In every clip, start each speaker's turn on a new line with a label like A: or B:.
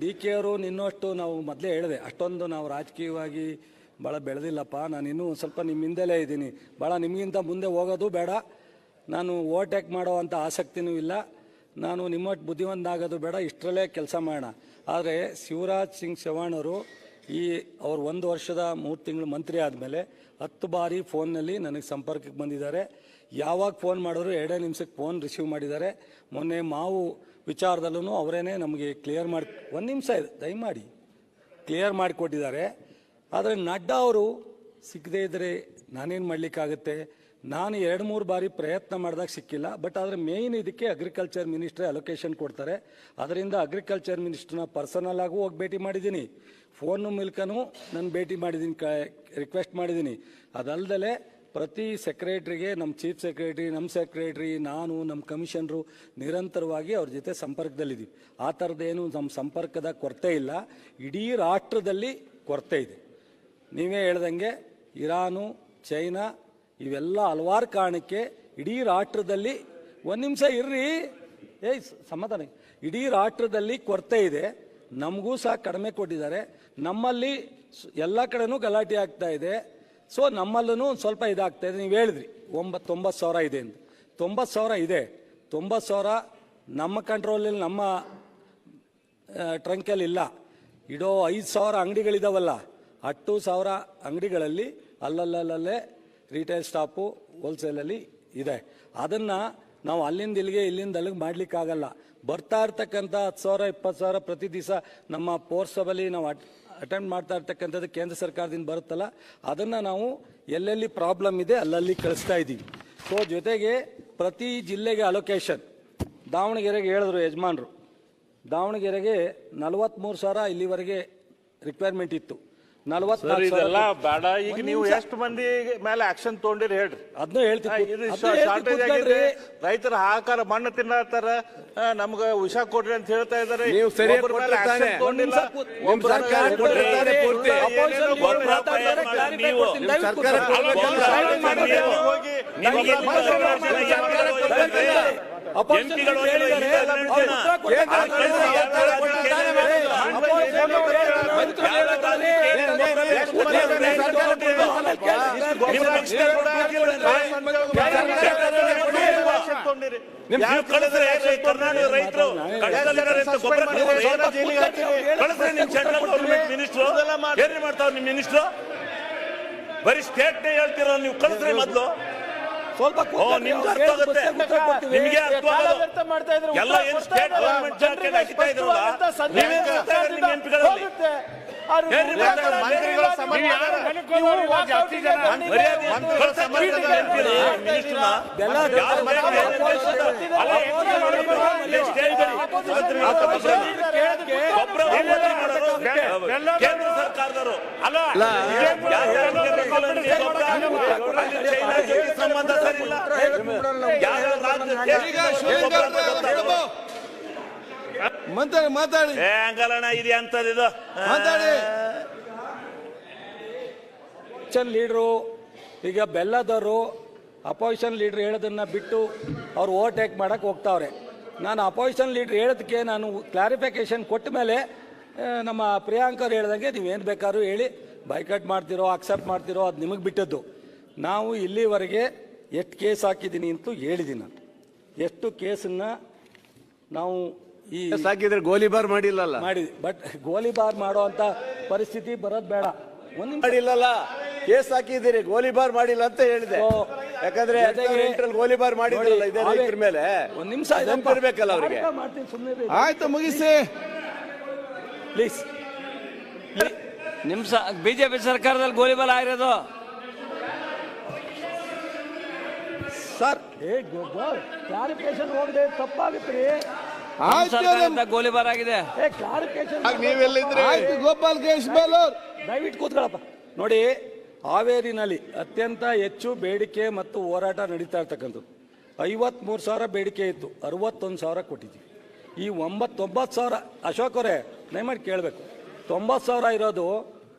A: D K ಅವರು ನಿನ್ನಷ್ಟು ನಾವು ಮೊದಲೇ ಹೇಳಿದೆ, ಅಷ್ಟೊಂದು ನಾವು ರಾಜಕೀಯವಾಗಿ ಭಾಳ ಬೆಳೆದಿಲ್ಲಪ್ಪ. ನಾನು ಇನ್ನೂ ಸ್ವಲ್ಪ ನಿಮ್ಮ ಹಿಂದೆಲೇ ಇದ್ದೀನಿ, ಭಾಳ ನಿಮಗಿಂತ ಮುಂದೆ ಹೋಗೋದು ಬೇಡ. ನಾನು ಓವರ್ಟೇಕ್ ಮಾಡೋ ಅಂಥ ಆಸಕ್ತಿನೂ ಇಲ್ಲ. ನಾನು ನಿಮ್ಮಷ್ಟು ಬುದ್ಧಿವಂತ ಆಗೋದು ಬೇಡ, ಇಷ್ಟರಲ್ಲೇ ಕೆಲಸ ಮಾಡೋಣ. ಆದರೆ ಶಿವರಾಜ್ ಸಿಂಗ್ ಚೌಹಾಣ್ ಅವರು ಅವ್ರು 1 ವರ್ಷದ 3 ತಿಂಗಳು ಮಂತ್ರಿ ಆದಮೇಲೆ 10 ಬಾರಿ ಫೋನ್ನಲ್ಲಿ ನನಗೆ ಸಂಪರ್ಕಕ್ಕೆ ಬಂದಿದ್ದಾರೆ. ಯಾವಾಗ ಫೋನ್ ಮಾಡಿದ್ರು 2 ನಿಮಿಷಕ್ಕೆ ಫೋನ್ ರಿಸೀವ್ ಮಾಡಿದ್ದಾರೆ. ಮೊನ್ನೆ ಮಾವು ವಿಚಾರದಲ್ಲೂ ಅವರೇನೆ ನಮಗೆ ಕ್ಲಿಯರ್ ಮಾಡಿ 1 ನಿಮಿಷ ಇದೆ ದಯಮಾಡಿ ಕ್ಲಿಯರ್ ಮಾಡಿಕೊಟ್ಟಿದ್ದಾರೆ. ಆದರೆ ನಡ್ಡಾ ಅವರು ಸಿಕ್ಕದೇ ಇದ್ದರೆ ನಾನೇನು ಮಾಡಲಿಕ್ಕಾಗುತ್ತೆ? ನಾನು 2-3 ಬಾರಿ ಪ್ರಯತ್ನ ಮಾಡಿದಾಗ ಸಿಕ್ಕಿಲ್ಲ. ಬಟ್ ಆದರೆ ಮೇಯ್ನ್ ಇದಕ್ಕೆ ಅಗ್ರಿಕಲ್ಚರ್ ಮಿನಿಸ್ಟ್ರೇ ಅಲೋಕೇಶನ್ ಕೊಡ್ತಾರೆ. ಅದರಿಂದ ಅಗ್ರಿಕಲ್ಚರ್ ಮಿನಿಸ್ಟ್ರನ್ನ ಪರ್ಸನಲ್ ಆಗೂ ಹೋಗಿ ಭೇಟಿ ಮಾಡಿದ್ದೀನಿ, ಫೋನ್ ಮೂಲಕನೂ ನಾನು ಭೇಟಿ ಮಾಡಿದ್ದೀನಿ, ರಿಕ್ವೆಸ್ಟ್ ಮಾಡಿದ್ದೀನಿ. ಅದಲ್ಲದೆ ಪ್ರತಿ ಸೆಕ್ರೆಟ್ರಿಗೆ, ನಮ್ಮ ಚೀಫ್ ಸೆಕ್ರೆಟ್ರಿ, ನಮ್ಮ ಸೆಕ್ರೆಟ್ರಿ, ನಾನು, ನಮ್ಮ ಕಮಿಷನರು ನಿರಂತರವಾಗಿ ಅವ್ರ ಜೊತೆ ಸಂಪರ್ಕದಲ್ಲಿದ್ದೀವಿ. ಆ ಥರದ್ದೇನು ನಮ್ಮ ಸಂಪರ್ಕದ ಕೊರತೆ ಇಲ್ಲ. ಇಡೀ ರಾಷ್ಟ್ರದಲ್ಲಿ ಕೊರತೆ ಇದೆ. ನೀವೇ ಹೇಳ್ದಂಗೆ ಇರಾನು, ಚೈನಾ ಇವೆಲ್ಲ ಹಲವಾರು ಕಾರಣಕ್ಕೆ ಇಡೀ ರಾಷ್ಟ್ರದಲ್ಲಿ 1 ನಿಮಿಷ ಇರ್ರಿ, ಸಮಾಧಾನ. ಇಡೀ ರಾಷ್ಟ್ರದಲ್ಲಿ ಕೊರತೆ ಇದೆ. ನಮಗೂ ಸಹ ಕಡಿಮೆ ಕೊಟ್ಟಿದ್ದಾರೆ. ನಮ್ಮಲ್ಲಿ ಎಲ್ಲ ಕಡೆನೂ ಗಲಾಟೆ ಆಗ್ತಾ ಇದೆ. ಸೊ ನಮ್ಮಲ್ಲೂ ಸ್ವಲ್ಪ ಇದಾಗ್ತಾ ಇದೆ. ನೀವು ಹೇಳಿದ್ರಿ 90,000 ಇದೆ ಅಂತ. 90,000 ಇದೆ. 90,000 ನಮ್ಮ ಕಂಟ್ರೋಲಲ್ಲಿ, ನಮ್ಮ ಟ್ರಂಕಲ್ಲಿ ಇಲ್ಲ. ಇಡೋ 5,000 ಅಂಗಡಿಗಳಿದಾವಲ್ಲ, 10,000 ಅಂಗಡಿಗಳಲ್ಲಿ ಅಲ್ಲಲ್ಲೇ ರಿಟೇಲ್ ಸ್ಟಾಪು, ಹೋಲ್ಸೇಲಲ್ಲಿ ಇದೆ. ಅದನ್ನು ನಾವು ಅಲ್ಲಿಂದ ಇಲ್ಲಿಗೆ, ಇಲ್ಲಿಂದ ಅಲ್ಲಿಗೆ ಮಾಡಲಿಕ್ಕಾಗಲ್ಲ. ಬರ್ತಾ ಇರ್ತಕ್ಕಂಥ 10,000 20,000 ಪ್ರತಿ ದಿವಸ ನಮ್ಮ ಪೋರ್ಸಬಲಿ ನಾವು ಅಟೆಂಡ್ ಮಾಡ್ತಾ ಇರ್ತಕ್ಕಂಥದ್ದು ಕೇಂದ್ರ ಸರ್ಕಾರದಿಂದ ಬರುತ್ತಲ್ಲ, ಅದನ್ನು ನಾವು ಎಲ್ಲೆಲ್ಲಿ ಪ್ರಾಬ್ಲಮ್ ಇದೆ ಅಲ್ಲಲ್ಲಿ ಕಳಿಸ್ತಾ ಇದ್ದೀವಿ. ಸೊ ಜೊತೆಗೆ ಪ್ರತಿ ಜಿಲ್ಲೆಗೆ ಅಲೋಕೇಶನ್, ದಾವಣಗೆರೆಗೆ ಹೇಳಿದ್ರು ಯಜಮಾನರು, ದಾವಣಗೆರೆಗೆ 43,000 ಇಲ್ಲಿವರೆಗೆ ರಿಕ್ವೈರ್ಮೆಂಟ್ ಇತ್ತು.
B: 44,000 ಬೇಡ. ಈಗ ನೀವು ಎಷ್ಟು ಮಂದಿ ಮೇಲೆ ಆಕ್ಷನ್ ತಗೊಂಡಿರಿ ಹೇಳ್ರಿ, ಅದನ್ನ
A: ಹೇಳ್ತೀವಿ.
B: ಶಾರ್ಟೇಜ್ ಆಗಿದೆ, ರೈತರ ಹಾಕಾರ ಮಣ್ಣು ತಿನ್ನತ್ತಾರ, ನಮ್ಗ ವಿಷ ಕೊಡ್ರಿ ಅಂತ ಹೇಳ್ತಾ ಇದಾರೆ. ನೀವು
C: ಬರೀ ಸ್ಟೇಟ್ ನೇ ಹೇಳ್ತೀರ ನೀವು, ಕಳಿಸ್ರಿ ಮೊದಲು ಸ್ವಲ್ಪ. ನಿಮ್ಗೆ ಅರ್ಥ ಆಗುತ್ತೆ, ನಿಮಗೆ ಅರ್ಥ ಆಗೋದು ಎಲ್ಲ ಏನು ಸ್ಟೇಟ್ ಗವರ್ನಮೆಂಟ್ ಜಾರಿಗೆ ಹಾಕಿತಾ ಇದ್ರಲ್ಲ, ನೀವೇ ನೆನಪಿಗಳಲ್ಲಿ ಕೇಂದ್ರ ಸರ್ಕಾರದವರು ಸಂಬಂಧ ಸರಿಯಿಲ್ಲ.
D: ಮಾತಾಡಿ
C: ಹಂಗಲ್ಲಣ್ಣ, ಇದೆ ಅಂತದ್ದು
A: ಲೀಡ್ರು. ಈಗ ಬೆಲ್ಲದವರು ಅಪೋಸಿಷನ್ ಲೀಡ್ರ್ ಹೇಳೋದನ್ನ ಬಿಟ್ಟು ಅವ್ರು ಓವರ್ಟೇಕ್ ಮಾಡಕ್ಕೆ ಹೋಗ್ತಾವ್ರೆ. ನಾನು ಅಪೋಸಿಷನ್ ಲೀಡ್ರ್ ಹೇಳೋದಕ್ಕೆ ನಾನು ಕ್ಲಾರಿಫಿಕೇಶನ್ ಕೊಟ್ಟ ಮೇಲೆ ನಮ್ಮ ಪ್ರಿಯಾಂಕರ್ ಹೇಳ್ದಂಗೆ ನೀವೇನು ಬೇಕಾದ್ರೂ ಹೇಳಿ, ಬೈಕಟ್ ಮಾಡ್ತಿರೋ ಅಕ್ಸೆಪ್ಟ್ ಮಾಡ್ತಿರೋ ಅದು ನಿಮಗೆ ಬಿಟ್ಟದ್ದು. ನಾವು ಇಲ್ಲಿವರೆಗೆ ಎಷ್ಟು ಕೇಸ್ ಹಾಕಿದ್ದೀನಿ ಅಂತೂ ಹೇಳಿದ್ದೀನಿ. ನಾನು ಎಷ್ಟು ಕೇಸನ್ನು ನಾವು ಈ
D: ಸಾಕಿದ್ರೆ ಗೋಲಿಬಾರ್ ಮಾಡಿಲ್ಲಲ್ಲ,
A: ಮಾಡಿದ್ವಿ. ಬಟ್ ಗೋಲಿಬಾರ್ ಮಾಡೋ ಅಂತ ಪರಿಸ್ಥಿತಿ ಬರೋದು ಬೇಡ.
D: ಮಾಡಿಲ್ಲಲ್ಲ, ಕೇಸ್ ಹಾಕಿದ್ದೀರಿ, ಗೋಲಿಬಾರ್ ಮಾಡಿಲ್ಲ ಅಂತ ಹೇಳಿದೆ. ಯಾಕಂದ್ರೆ ಗೋಲಿಬಾರ್ ಮಾಡಿದ್ರಲ್ಲ ಇದೇ ರೈತರ ಮೇಲೆ.
A: 1 ನಿಮಿಷ
D: ನೆನಪಿರ್ಬೇಕಲ್ಲ ಅವ್ರಿಗೆ. ಆಯ್ತು, ಮುಗಿಸಿ
A: ಪ್ಲೀಸ್.
E: ನಿಮಿಷ ಬಿಜೆಪಿ ಸರ್ಕಾರದಲ್ಲಿ ಗೋಲಿಬಾರ್ ಆಗಿರೋದು
A: ಸರ್. ಕ್ಲಾರಿಫಿಕೇಶನ್ ಹೋಗದೆ ತಪ್ಪಾಗುತ್ತೆ.
E: ಗೋಲಿಬಾರ್ ಆಗಿದೆ.
D: ಗೋಪಾಲ್ ಕೇಶ್ ಬೇಲೂರ್
A: ದಯವಿಟ್ಟು ಕೂತ್ಕೊಳ್ಳಪ್ಪ. ನೋಡಿ, ಹಾವೇರಿನಲ್ಲಿ ಅತ್ಯಂತ ಹೆಚ್ಚು ಬೇಡಿಕೆ ಮತ್ತು ಹೋರಾಟ ನಡೀತಾ ಇರ್ತಕ್ಕಂಥದ್ದು. 53,000 ಬೇಡಿಕೆ ಇತ್ತು, 61,000 ಕೊಟ್ಟಿದ್ದೀವಿ. ಈ 9,000 ಅಶೋಕ್ ಅವರೇ ದಯಮಾಡಿ ಕೇಳಬೇಕು. 90,000 ಇರೋದು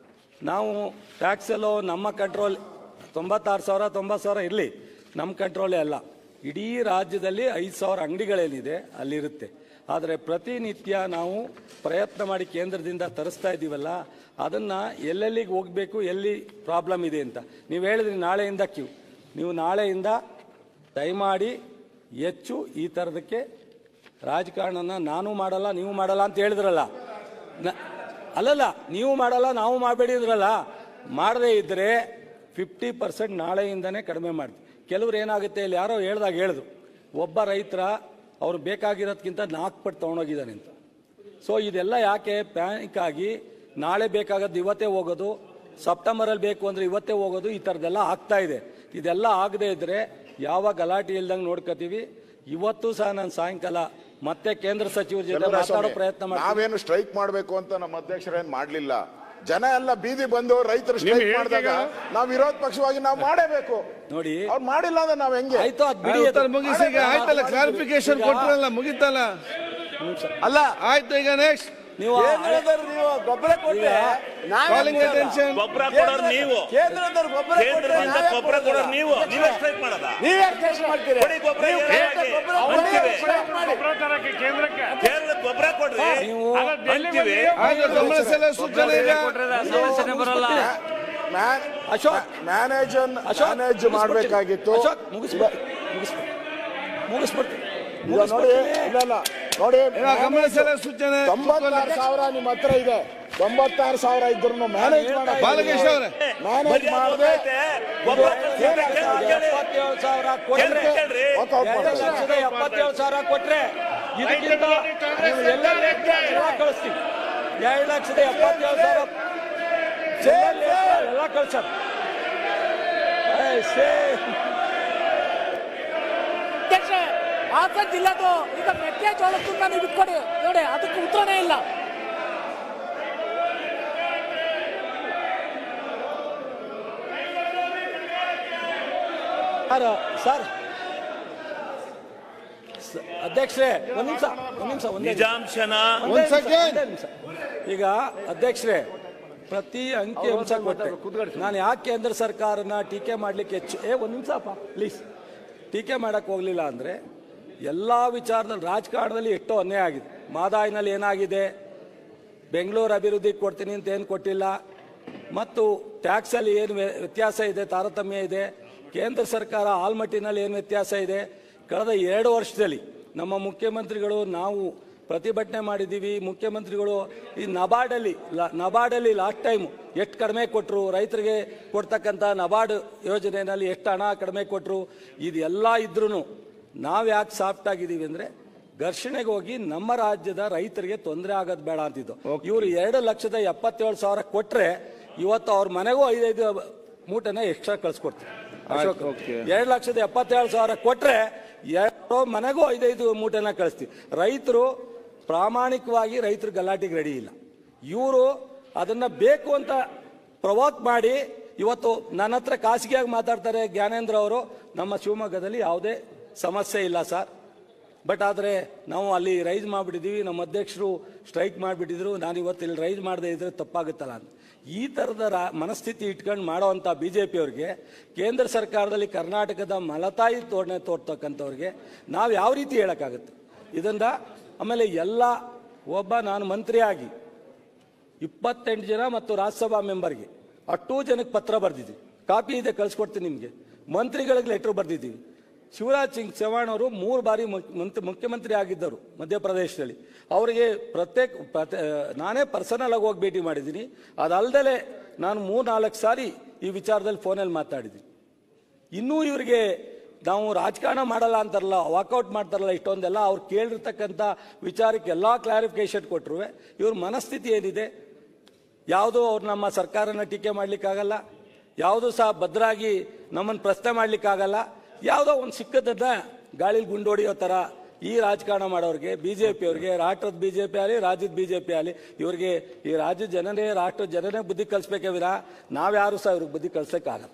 A: ನಾವು ಟ್ಯಾಕ್ಸ್ ಎಲ್ಲೋ ನಮ್ಮ ಕಂಟ್ರೋಲ್. 96,000 90,000 ಇರಲಿ, ನಮ್ಮ ಕಂಟ್ರೋಲೇ ಅಲ್ಲ. ಇಡೀ ರಾಜ್ಯದಲ್ಲಿ 5,000 ಅಂಗಡಿಗಳೇನಿದೆ ಅಲ್ಲಿರುತ್ತೆ. ಆದರೆ ಪ್ರತಿನಿತ್ಯ ನಾವು ಪ್ರಯತ್ನ ಮಾಡಿ ಕೇಂದ್ರದಿಂದ ತರಿಸ್ತಾ ಇದ್ದೀವಲ್ಲ, ಅದನ್ನು ಎಲ್ಲೆಲ್ಲಿಗೆ ಹೋಗಬೇಕು, ಎಲ್ಲಿ ಪ್ರಾಬ್ಲಮ್ ಇದೆ ಅಂತ ನೀವು ಹೇಳಿದ್ರಿ. ನಾಳೆಯಿಂದ ಕ್ಯೂ, ನೀವು ನಾಳೆಯಿಂದ ದಯಮಾಡಿ ಹೆಚ್ಚು ಈ ಥರದಕ್ಕೆ ರಾಜಕಾರಣನ ನಾನು ಮಾಡಲ್ಲ ನೀವು ಮಾಡಲ್ಲ ಅಂತ ಹೇಳಿದ್ರಲ್ಲ, ಅಲ್ಲಲ್ಲ ನೀವು ಮಾಡಲ್ಲ ನಾವು ಮಾಡಬೇಡಿದ್ರಲ್ಲ, ಮಾಡದೇ ಇದ್ದರೆ 50% ನಾಳೆಯಿಂದನೇ ಕಡಿಮೆ ಮಾಡ್ತೀವಿ. ಕೆಲವ್ರು ಏನಾಗುತ್ತೆ, ಇಲ್ಲಿ ಯಾರೋ ಹೇಳಿದ್ರು, ಒಬ್ಬ ರೈತರ ಅವ್ರು ಬೇಕಾಗಿರೋದಕ್ಕಿಂತ 4 ಪಟ್ಟು ತೊಗೊಂಡೋಗಿದ್ದಾನೆ ಅಂತ. ಸೊ ಇದೆಲ್ಲ ಯಾಕೆ ಪ್ಯಾನಿಕ್ ಆಗಿ ನಾಳೆ ಬೇಕಾಗೋದು ಇವತ್ತೇ ಹೋಗೋದು, ಸೆಪ್ಟೆಂಬರಲ್ಲಿ ಬೇಕು ಅಂದರೆ ಇವತ್ತೇ ಹೋಗೋದು, ಈ ಥರದ್ದೆಲ್ಲ ಆಗ್ತಾ ಇದೆ. ಇದೆಲ್ಲ ಆಗದೇ ಇದ್ದರೆ ಯಾವ ಗಲಾಟೆ ಇಲ್ದಂಗೆ ನೋಡ್ಕೋತೀವಿ. ಇವತ್ತು ಸಹ ನಾನು ಸಾಯಂಕಾಲ ಮತ್ತೆ ಕೇಂದ್ರ ಸಚಿವರ ಜೊತೆ ಮಾತಾಡೋ ಪ್ರಯತ್ನ ಮಾಡಿ.
F: ನಾವೇನು ಸ್ಟ್ರೈಕ್ ಮಾಡಬೇಕು ಅಂತ ನಮ್ಮ ಅಧ್ಯಕ್ಷರೇನು ಮಾಡಲಿಲ್ಲ. ಜನ ಎಲ್ಲ ಬೀದಿ ಬಂದು ರೈತರು ಸ್ಟ್ರೈಕ್ ಮಾಡಿದಾಗ ನಾವು ವಿರೋಧ ಪಕ್ಷವಾಗಿ ನಾವು ಮಾಡಬೇಕು.
A: ನೋಡಿ,
F: ಅವ್ರು ಮಾಡಿಲ್ಲ ಅಂದ್ರೆ ನಾವ್ ಹೆಂಗೆ?
A: ಆಯ್ತು, ಅದು ಬಿಡಿ,
C: ಮುಗಿಸಿ ಆಯ್ತಲ್ಲ, ಕ್ಲಾರಿಫಿಕೇಶನ್ ಕೊಟ್ಟರಲ್ಲ, ಮುಗಿತಲ್ಲ.
D: ಅಲ್ಲ
C: ಆಯ್ತು, ಈಗ ನೆಕ್ಸ್ಟ್
A: ನೀವು
D: ನೀವು ಗೊಬ್ಬರ ಕೊಟ್ರೆ
C: ಗೊಬ್ಬರ ಕೊಡೋರು ನೀವು,
D: ಕೇಂದ್ರದವ್ರು ಗೊಬ್ಬರ
C: ಕೇಂದ್ರದಿಂದ ಗೊಬ್ಬರ ಕೊಡೋರು ನೀವು, ನೀವೇ ಸ್ಟ್ರೈಕ್ ಮಾಡೋದಾ?
D: ನೀವೇ ಸ್ಟ್ರೈಕ್ ಮಾಡ್ತೀರಿ.
C: ಕೊಡಿ ಗೊಬ್ಬರ, ಕೇಂದ್ರ ಗೊಬ್ಬರ ಕೊಡ್ರಿ ಅಂತೀವಿ.
E: ಸಮಸ್ಯೆನೇ ಬರಲ್ಲ.
A: ಅಶೋಕ್
F: ಮ್ಯಾನೇಜ್ ಮಾಡಬೇಕಾಗಿತ್ತು.
A: ಮುಗಿಸ್ಬಿಡ್ತೀನಿ.
F: ನೋಡಿ, ಇಲ್ಲ ನೋಡಿ,
C: ಗಮನ ಸೆಳೆಯುವ ಸೂಚನೆ.
F: 96,000 ನಿಮ್ಮ ಹತ್ರ ಇದೆ. 96,000 ಇದ್ರು ಮ್ಯಾನೇಜ್
C: ಬಾಲಕೃಷ್ಣ ಅವರೇ,
F: ಮ್ಯಾನೇಜ್ ಮಾಡದೆ
A: 77,000 ಕೊಟ್ರೆ, 2,77,000 ಕೊಟ್ರೆ ಇದಕ್ಕಿಂತ ನೀವು ಎಲ್ಲ ಕಳಿಸ್ತೀವಿ. 2,77,000 ಎಲ್ಲ ಕಳ್ಸೋದು.
G: ಹಾಸನ ಜಿಲ್ಲೆದು ಈಗ ಮೆಕ್ಕೆಜೋಳಕ್ಕೂ ನೀವು ಬಿಟ್ಕೊಡಿ ನೋಡಿ, ಅದಕ್ಕೆ ಉತ್ತರನೇ ಇಲ್ಲ.
A: ಸರ್ ಅಧ್ಯಕ್ಷರೇ, ಒಂದ್ ನಿಮಿಷ
C: ನಿಜಾಂಶನ
A: ಈಗ ಅಧ್ಯಕ್ಷರೇ, ಪ್ರತಿ ಅಂಕಿ ಅಂಶ ಕೊಟ್ಟೆ. ನಾನು ಯಾಕೆ ಕೇಂದ್ರ ಸರ್ಕಾರನ ಟೀಕೆ ಮಾಡ್ಲಿಕ್ಕೆ ಹೆಚ್ಚು ಒಂದ್ ನಿಮಿಷ ಪ್ಲೀಸ್ ಟೀಕೆ ಮಾಡಕ್ ಹೋಗ್ಲಿಲ್ಲ ಅಂದ್ರೆ, ಎಲ್ಲ ವಿಚಾರದಲ್ಲಿ ರಾಜಕಾರಣದಲ್ಲಿ ಎಷ್ಟೋ ಅನ್ಯಾಯ ಆಗಿದೆ. ಮಾದಾಯಿನಲ್ಲಿ ಏನಾಗಿದೆ, ಬೆಂಗಳೂರು ಅಭಿವೃದ್ಧಿಗೆ ಕೊಡ್ತೀನಿ ಅಂತ ಏನು ಕೊಟ್ಟಿಲ್ಲ, ಮತ್ತು ಟ್ಯಾಕ್ಸಲ್ಲಿ ಏನು ವ್ಯತ್ಯಾಸ ಇದೆ, ತಾರತಮ್ಯ ಇದೆ. ಕೇಂದ್ರ ಸರ್ಕಾರ ಆಲ್ಮಟ್ಟಿನಲ್ಲಿ ಏನು ವ್ಯತ್ಯಾಸ ಇದೆ. ಕಳೆದ 2 ವರ್ಷದಲ್ಲಿ ನಮ್ಮ ಮುಖ್ಯಮಂತ್ರಿಗಳು ನಾವು ಪ್ರತಿಭಟನೆ ಮಾಡಿದ್ದೀವಿ. ಮುಖ್ಯಮಂತ್ರಿಗಳು ಈ ನಬಾರ್ಡಲ್ಲಿ ಲಾಸ್ಟ್ ಟೈಮು ಎಷ್ಟು ಕಡಿಮೆ ಕೊಟ್ಟರು, ರೈತರಿಗೆ ಕೊಡ್ತಕ್ಕಂಥ ನಬಾರ್ಡ್ ಯೋಜನೆಯಲ್ಲಿ ಎಷ್ಟು ಹಣ ಕಡಿಮೆ ಕೊಟ್ಟರು. ಇದೆಲ್ಲ ಇದ್ರೂ ನಾವು ಯಾಕೆ ಸಾಫ್ಟ್ ಆಗಿದ್ದೀವಿ ಅಂದರೆ, ಘರ್ಷಣೆಗೆ ಹೋಗಿ ನಮ್ಮ ರಾಜ್ಯದ ರೈತರಿಗೆ ತೊಂದರೆ ಆಗೋದು ಬೇಡ ಅಂತಿದ್ದು. ಇವರು 2,77,000 ಕೊಟ್ಟರೆ ಇವತ್ತು ಅವ್ರ ಮನೆಗೂ 5 ಮೂಟೆನ ಎಕ್ಸ್ಟ್ರಾ ಕಳ್ಸಿಕೊಡ್ತಾರೆ. ಅಶೋಕ್, 2,77,000 ಕೊಟ್ಟರೆ ಮನೆಗೂ 5 ಮೂಟೆನ ಕಳಿಸ್ತೀವಿ. ರೈತರು ಪ್ರಾಮಾಣಿಕವಾಗಿ ರೈತರು ಗಲಾಟೆಗೆ ರೆಡಿ ಇಲ್ಲ. ಇವರು ಅದನ್ನ ಬೇಕು ಅಂತ ಪ್ರವೋಕ್ ಮಾಡಿ ಇವತ್ತು ನನ್ನ ಹತ್ರ ಖಾಸಗಿಯಾಗಿ ಮಾತಾಡ್ತಾರೆ. ಜ್ಞಾನೇಂದ್ರ ಅವರು, ನಮ್ಮ ಶಿವಮೊಗ್ಗದಲ್ಲಿ ಯಾವುದೇ ಸಮಸ್ಯೆ ಇಲ್ಲ ಸರ್, ಬಟ್ ಆದರೆ ನಾವು ಅಲ್ಲಿ ರೈಸ್ ಮಾಡಿಬಿಟ್ಟಿದ್ದೀವಿ, ನಮ್ಮ ಅಧ್ಯಕ್ಷರು ಸ್ಟ್ರೈಕ್ ಮಾಡಿಬಿಟ್ಟಿದ್ರು, ನಾನು ಇವತ್ತು ಇಲ್ಲಿ ರೈಸ್ ಮಾಡದೇ ಇದ್ರೆ ತಪ್ಪಾಗುತ್ತಲ್ಲ ಅಂತ. ಈ ಥರದ ಮನಸ್ಥಿತಿ ಇಟ್ಕೊಂಡು ಮಾಡೋವಂಥ BJP ಅವ್ರಿಗೆ, ಕೇಂದ್ರ ಸರ್ಕಾರದಲ್ಲಿ ಕರ್ನಾಟಕದ ಮಲತಾಯಿ ತೋರ್ತಕ್ಕಂಥವ್ರಿಗೆ ನಾವು ಯಾವ ರೀತಿ ಹೇಳೋಕ್ಕಾಗುತ್ತೆ ಇದರಿಂದ? ಆಮೇಲೆ ನಾನು ಮಂತ್ರಿಯಾಗಿ 28 ಜನ ಮತ್ತು ರಾಜ್ಯಸಭಾ ಮೆಂಬರ್ಗೆ 8 ಜನಕ್ಕೆ ಪತ್ರ ಬರೆದಿದ್ದೀವಿ. ಕಾಪಿ ಇದೆ, ಕಳಿಸ್ಕೊಡ್ತೀನಿ ನಿಮಗೆ. ಮಂತ್ರಿಗಳಿಗೆ ಲೆಟ್ರ್ ಬರೆದಿದ್ದೀವಿ. ಶಿವರಾಜ್ ಸಿಂಗ್ ಚೌಹಾಣ್ ಅವರು 3 ಬಾರಿ ಮುಖ್ಯಮಂತ್ರಿ ಆಗಿದ್ದರು ಮಧ್ಯಪ್ರದೇಶದಲ್ಲಿ. ಅವರಿಗೆ ನಾನೇ ಪರ್ಸನಲ್ ಆಗಿ ಹೋಗಿ ಭೇಟಿ ಮಾಡಿದ್ದೀನಿ. ಅದಲ್ಲದೆ ನಾನು 3-4 ಸಾರಿ ಈ ವಿಚಾರದಲ್ಲಿ ಫೋನಲ್ಲಿ ಮಾತಾಡಿದ್ದೀನಿ. ಇನ್ನೂ ಇವರಿಗೆ ನಾವು ರಾಜಕಾರಣ ಮಾಡಲ್ಲ ಅಂತಾರಲ್ಲ, ವಾಕೌಟ್ ಮಾಡ್ತಾರಲ್ಲ, ಇಷ್ಟೊಂದೆಲ್ಲ ಅವ್ರು ಕೇಳಿರ್ತಕ್ಕಂಥ ವಿಚಾರಕ್ಕೆ ಎಲ್ಲ ಕ್ಲಾರಿಫಿಕೇಶನ್ ಕೊಟ್ಟರು. ಇವ್ರ ಮನಸ್ಥಿತಿ ಏನಿದೆ, ಯಾವುದೂ ಅವ್ರು ನಮ್ಮ ಸರ್ಕಾರನ ಟೀಕೆ ಮಾಡಲಿಕ್ಕಾಗಲ್ಲ, ಯಾವುದೂ ಸಹ ಭದ್ರಾಗಿ ನಮ್ಮನ್ನು ಪ್ರಶ್ನೆ ಮಾಡಲಿಕ್ಕಾಗಲ್ಲ. ಯಾವುದೋ ಒಂದು ಸಿಕ್ಕದನ್ನ ಗಾಳಿಲಿ ಗುಂಡೋಡಿಯೋ ಥರ ಈ ರಾಜಕಾರಣ ಮಾಡೋರಿಗೆ, BJP ಅವ್ರಿಗೆ, ರಾಷ್ಟ್ರದ BJP ಆಗಲಿ ರಾಜ್ಯದ BJP ಆಗಲಿ, ಇವ್ರಿಗೆ ಈ ರಾಜ್ಯದ ಜನರೇ ರಾಷ್ಟ್ರದ ಜನರೇ ಬುದ್ಧಿ ಕಲಿಸ್ಬೇಕೇ ವಿನ ನಾವ್ಯಾರು ಸಹ ಇವ್ರಿಗೆ ಬುದ್ಧಿ ಕಲಿಸೋಕ್ಕಾಗಲ್ಲ.